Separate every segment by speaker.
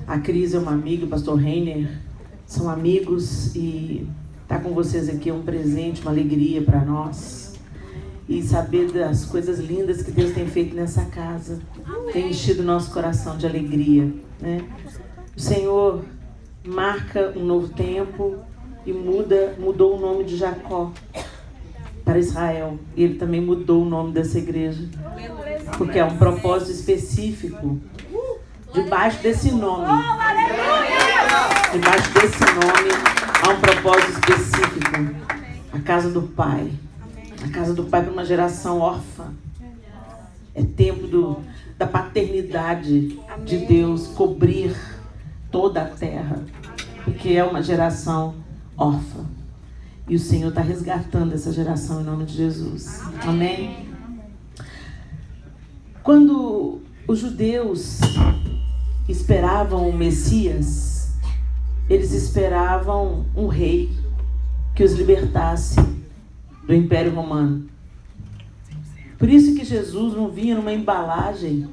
Speaker 1: A Cris é uma amiga, o pastor Reiner são amigos e estar com vocês aqui é um presente, uma alegria para nós. E saber das coisas lindas que Deus tem feito nessa casa tem enchido o nosso coração de alegria, né? O Senhor marca um novo tempo e mudou o nome de Jacó para Israel. E Ele também mudou o nome dessa igreja, porque é um propósito específico. Debaixo desse nome há um propósito específico. A casa do Pai. A casa do Pai para uma geração órfã. É tempo da paternidade de Deus cobrir toda a terra, porque é uma geração órfã. E o Senhor está resgatando essa geração em nome de Jesus. Amém? Quando os judeus esperavam o Messias, eles esperavam um rei que os libertasse do Império Romano. Por isso que Jesus não vinha numa embalagem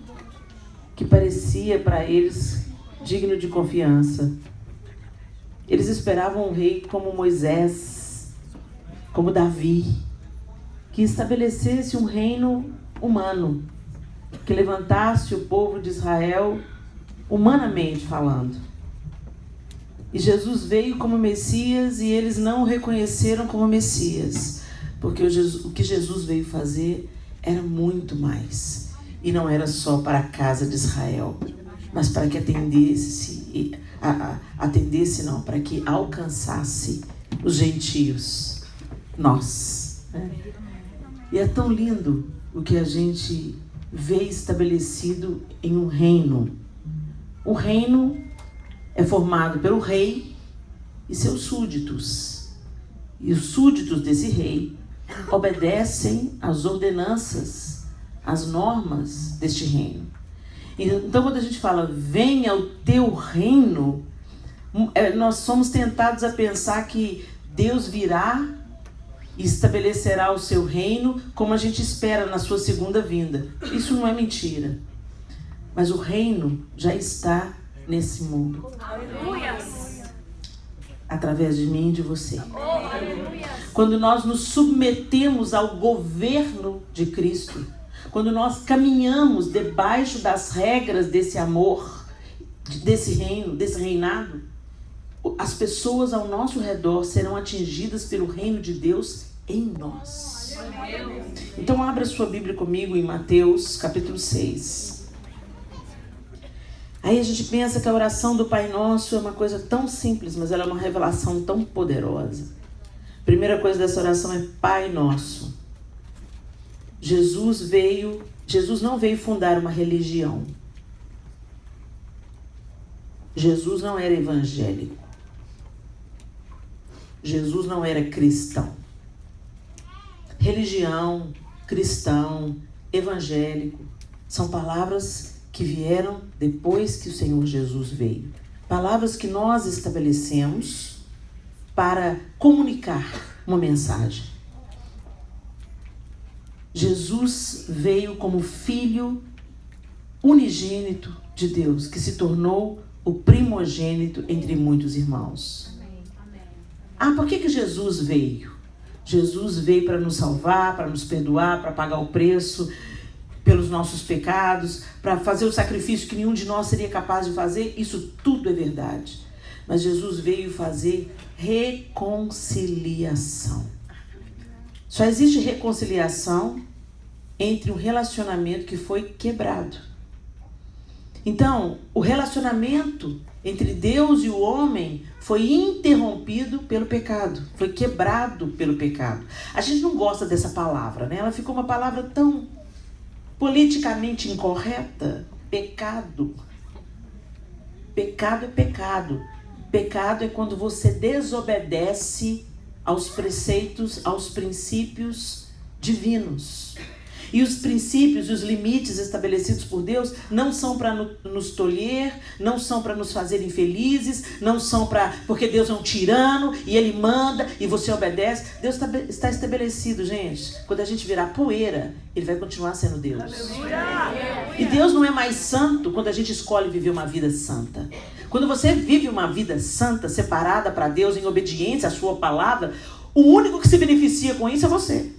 Speaker 1: que parecia para eles digno de confiança. Eles esperavam um rei como Moisés, como Davi, que estabelecesse um reino humano, que levantasse o povo de Israel humanamente falando. E Jesus veio como Messias e eles não o reconheceram como Messias, porque o que Jesus veio fazer era muito mais. E não era só para a casa de Israel, mas para que para que alcançasse os gentios, nós. Né? E é tão lindo o que a gente vê estabelecido em um reino. O reino é formado pelo rei e seus súditos. E os súditos desse rei obedecem às ordenanças, às normas deste reino. Então, quando a gente fala, venha o teu reino, nós somos tentados a pensar que Deus virá e estabelecerá o seu reino como a gente espera na sua segunda vinda. Isso não é mentira. Mas o reino já está nesse mundo. Aleluia. Através de mim e de você. Aleluia. Quando nós nos submetemos ao governo de Cristo, quando nós caminhamos debaixo das regras desse amor, desse reino, desse reinado, as pessoas ao nosso redor serão atingidas pelo reino de Deus em nós. Então abra sua Bíblia comigo em Mateus capítulo 6. Aí a gente pensa que a oração do Pai Nosso é uma coisa tão simples, mas ela é uma revelação tão poderosa. Primeira coisa dessa oração é Pai Nosso. Jesus não veio fundar uma religião. Jesus não era evangélico. Jesus não era cristão. Religião, cristão, evangélico, são palavras que vieram depois que o Senhor Jesus veio. Palavras que nós estabelecemos para comunicar uma mensagem. Jesus veio como Filho unigênito de Deus, que se tornou o primogênito entre muitos irmãos. Por que Jesus veio? Jesus veio para nos salvar, para nos perdoar, para pagar o preço pelos nossos pecados, para fazer o sacrifício que nenhum de nós seria capaz de fazer. Isso tudo é verdade. Mas Jesus veio fazer reconciliação. Só existe reconciliação entre um relacionamento que foi quebrado. Então, o relacionamento entre Deus e o homem foi interrompido pelo pecado, foi quebrado pelo pecado. A gente não gosta dessa palavra, né? Ela ficou uma palavra tão politicamente incorreta. Pecado. Pecado é pecado. Pecado é quando você desobedece aos preceitos, aos princípios divinos. E os princípios e os limites estabelecidos por Deus não são para nos tolher, não são para nos fazer infelizes, não são porque Deus é um tirano e Ele manda e você obedece. Deus está estabelecido, gente. Quando a gente virar poeira, Ele vai continuar sendo Deus. E Deus não é mais santo quando a gente escolhe viver uma vida santa. Quando você vive uma vida santa, separada para Deus, em obediência à sua palavra, o único que se beneficia com isso é você.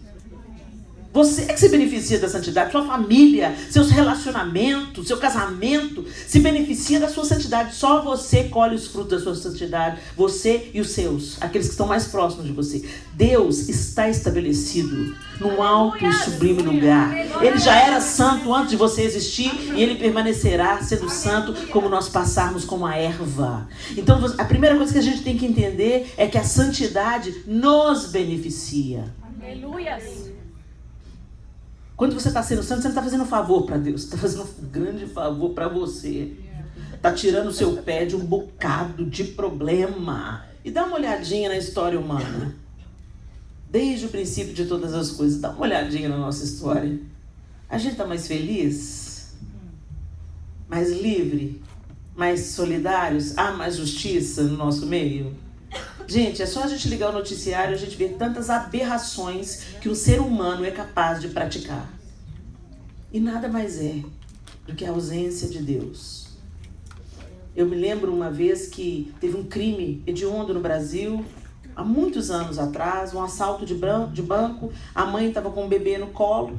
Speaker 1: Você é que se beneficia da santidade, sua família, seus relacionamentos, seu casamento se beneficia da sua santidade. Só você colhe os frutos da sua santidade, você e os seus, aqueles que estão mais próximos de você. Deus está estabelecido num alto e sublime lugar. Ele já era santo antes de você existir e ele permanecerá sendo santo como nós passarmos como a erva. Então a primeira coisa que a gente tem que entender é que a santidade nos beneficia.
Speaker 2: Aleluia.
Speaker 1: Quando você está sendo santo, você não está fazendo um favor para Deus. Você está fazendo um grande favor para você. Está tirando o seu pé de um bocado de problema. E dá uma olhadinha na história humana. Desde o princípio de todas as coisas. Dá uma olhadinha na nossa história. A gente está mais feliz? Mais livre? Mais solidários? Há mais justiça no nosso meio? Gente, é só a gente ligar o noticiário e a gente ver tantas aberrações que um ser humano é capaz de praticar. E nada mais é do que a ausência de Deus. Eu me lembro uma vez que teve um crime hediondo no Brasil, há muitos anos atrás, um assalto de banco. A mãe estava com um bebê no colo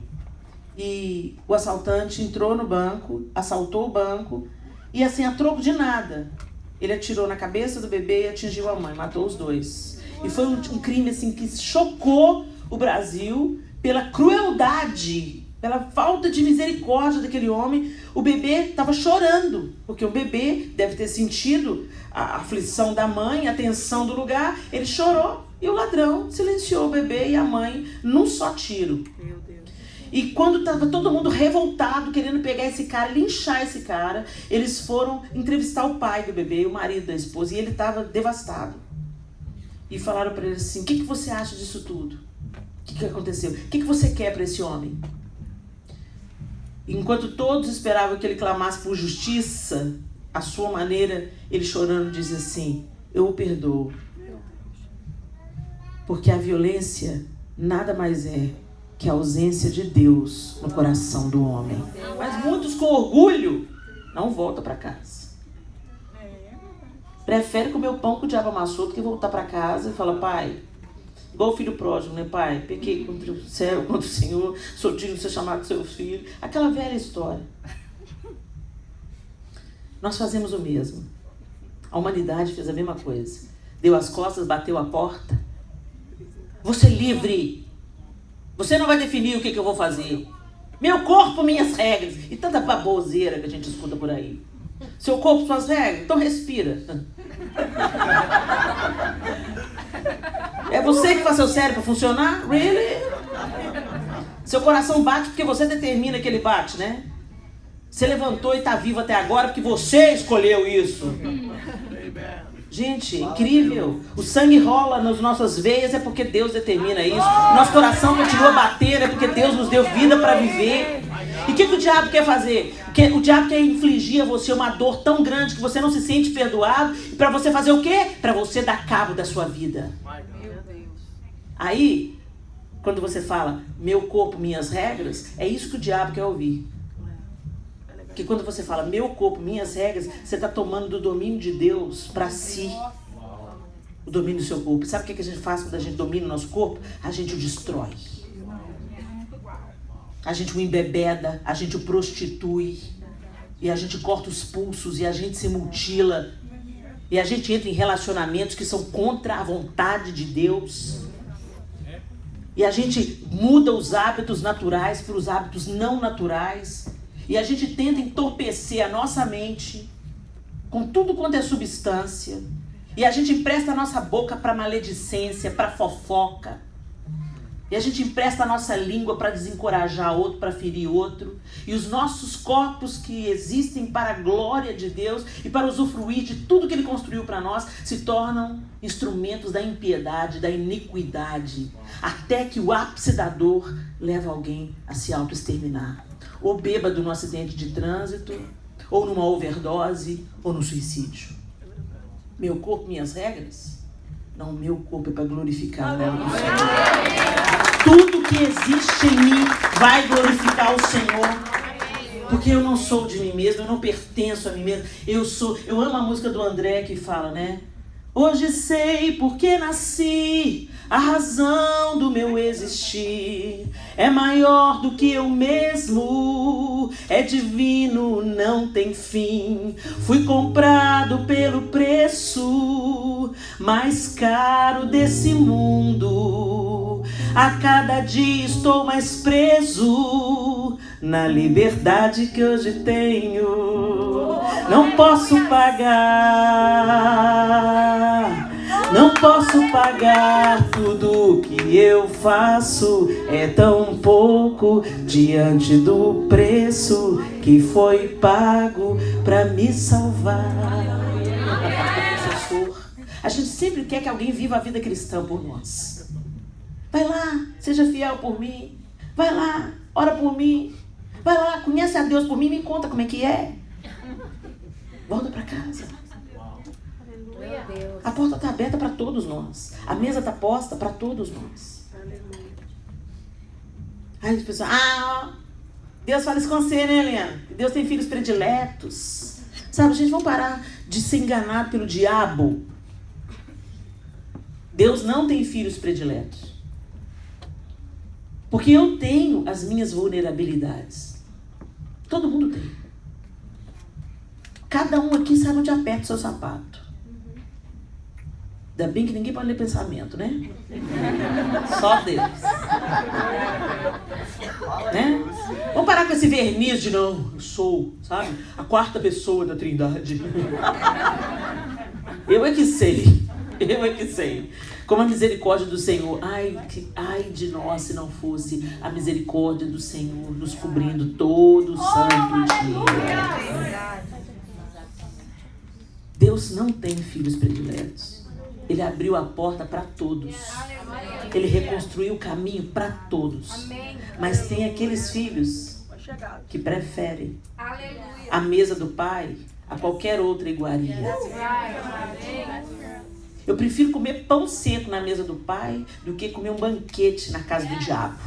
Speaker 1: e o assaltante entrou no banco, assaltou o banco e assim, a troco de nada, ele atirou na cabeça do bebê e atingiu a mãe, matou os dois. E foi um crime assim, que chocou o Brasil pela crueldade, pela falta de misericórdia daquele homem. O bebê estava chorando, porque o bebê deve ter sentido a aflição da mãe, a tensão do lugar. Ele chorou e o ladrão silenciou o bebê e a mãe num só tiro. Meu Deus. E quando estava todo mundo revoltado, querendo pegar esse cara, linchar esse cara, eles foram entrevistar o pai do bebê, o marido da esposa, e ele estava devastado. E falaram para ele assim: o que você acha disso tudo? O que aconteceu? O que você quer para esse homem? Enquanto todos esperavam que ele clamasse por justiça, à sua maneira, ele chorando dizia assim: eu o perdoo. Porque a violência nada mais é que a ausência de Deus no coração do homem. Mas muitos com orgulho não voltam para casa. Prefere comer o pão que o diabo amassou do que voltar para casa e falar: pai, igual o filho pródigo, né, pai? Pequei contra o céu, contra o Senhor, sou digno de ser chamado seu filho. Aquela velha história. Nós fazemos o mesmo. A humanidade fez a mesma coisa. Deu as costas, bateu a porta. Você é livre. Você não vai definir o que eu vou fazer. Meu corpo, minhas regras. E tanta baboseira que a gente escuta por aí. Seu corpo, suas regras. Então respira. É você que faz seu cérebro funcionar? Really? Seu coração bate porque você determina que ele bate, né? Você levantou e está vivo até agora porque você escolheu isso. Gente, incrível. O sangue rola nas nossas veias é porque Deus determina isso. Nosso coração continua batendo é porque Deus nos deu vida para viver. E o que o diabo quer fazer? O diabo quer infligir a você uma dor tão grande que você não se sente perdoado. E para você fazer o quê? Para você dar cabo da sua vida. Aí, quando você fala meu corpo, minhas regras, é isso que o diabo quer ouvir. Porque quando você fala meu corpo, minhas regras, você está tomando do domínio de Deus para si. O domínio do seu corpo. Sabe o que a gente faz quando a gente domina o nosso corpo? A gente o destrói. A gente o embebeda, a gente o prostitui. E a gente corta os pulsos e a gente se mutila. E a gente entra em relacionamentos que são contra a vontade de Deus. E a gente muda os hábitos naturais para os hábitos não naturais. E a gente tenta entorpecer a nossa mente com tudo quanto é substância. E a gente empresta a nossa boca para maledicência, para fofoca. E a gente empresta a nossa língua para desencorajar outro, para ferir outro. E os nossos corpos que existem para a glória de Deus e para usufruir de tudo que Ele construiu para nós, se tornam instrumentos da impiedade, da iniquidade. Até que o ápice da dor leva alguém a se auto-exterminar. Ou bêbado no acidente de trânsito, ou numa overdose, ou no suicídio. Meu corpo, minhas regras? Não, meu corpo é para glorificar o nome do Senhor. Tudo que existe em mim vai glorificar o Senhor. Porque eu não sou de mim mesmo, eu não pertenço a mim mesmo. Eu amo a música do André que fala, né? Hoje sei porque nasci, a razão do meu existir é maior do que eu mesmo, é divino, não tem fim. Fui comprado pelo preço mais caro desse mundo. A cada dia estou mais preso na liberdade que hoje tenho. Não posso pagar, não posso pagar tudo que eu faço. É tão pouco diante do preço que foi pago para me salvar. A gente sempre quer que alguém viva a vida cristã por nós. Vai lá, seja fiel por mim. Vai lá, ora por mim. Vai lá, conhece a Deus por mim, me conta como é que é. Volta para casa. A porta está aberta para todos nós. A mesa está posta para todos nós. Aí as pessoas, Deus fala isso com você, né, Helena? Deus tem filhos prediletos. Sabe, gente, vamos parar de ser enganado pelo diabo. Deus não tem filhos prediletos. Porque eu tenho as minhas vulnerabilidades. Todo mundo tem. Cada um aqui sabe onde aperta o seu sapato. Ainda bem que ninguém pode ler pensamento, né? Só Deus. Né? Vamos parar com esse verniz de não, eu sou, sabe? A quarta pessoa da Trindade. Eu é que sei. Eu é que sei. Como a misericórdia do Senhor. Ai de nós se não fosse a misericórdia do Senhor nos cobrindo todo santo dia. Deus não tem filhos prediletos. Ele abriu a porta para todos. Ele reconstruiu o caminho para todos. Mas tem aqueles filhos que preferem a mesa do Pai a qualquer outra iguaria. Eu prefiro comer pão seco na mesa do Pai do que comer um banquete na casa do diabo.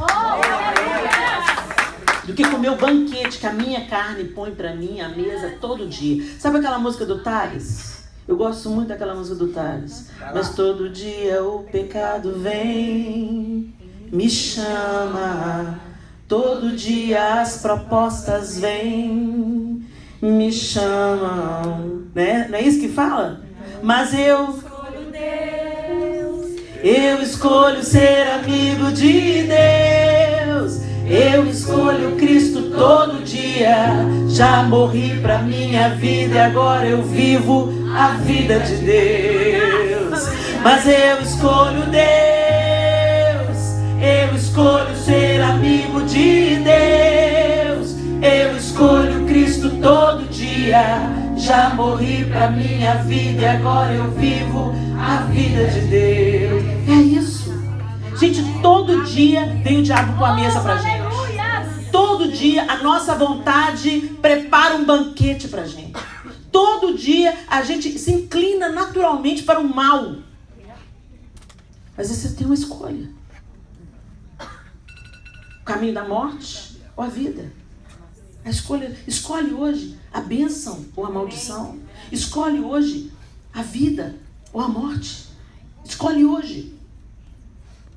Speaker 1: Do que comer o banquete que a minha carne põe pra mim à mesa todo dia. Sabe aquela música do Tales? Eu gosto muito daquela música do Tales. Mas todo dia o pecado vem, me chama. Todo dia as propostas vêm, me chamam. Né? Não é isso que fala? Mas eu escolho ser amigo de Deus. Eu escolho Cristo todo dia. Já morri pra minha vida e agora eu vivo a vida de Deus. Mas eu escolho Deus. Eu escolho ser amigo de Deus. Eu escolho Cristo todo dia. Já morri pra minha vida e agora eu vivo a vida de Deus. É isso. Gente, todo dia vem o diabo com a mesa pra gente. Todo dia a nossa vontade prepara um banquete pra gente. Todo dia a gente se inclina naturalmente para o mal. Mas você tem uma escolha. O caminho da morte ou a vida. A escolha, escolhe hoje a bênção ou a maldição. Escolhe hoje a vida ou a morte. Escolhe hoje.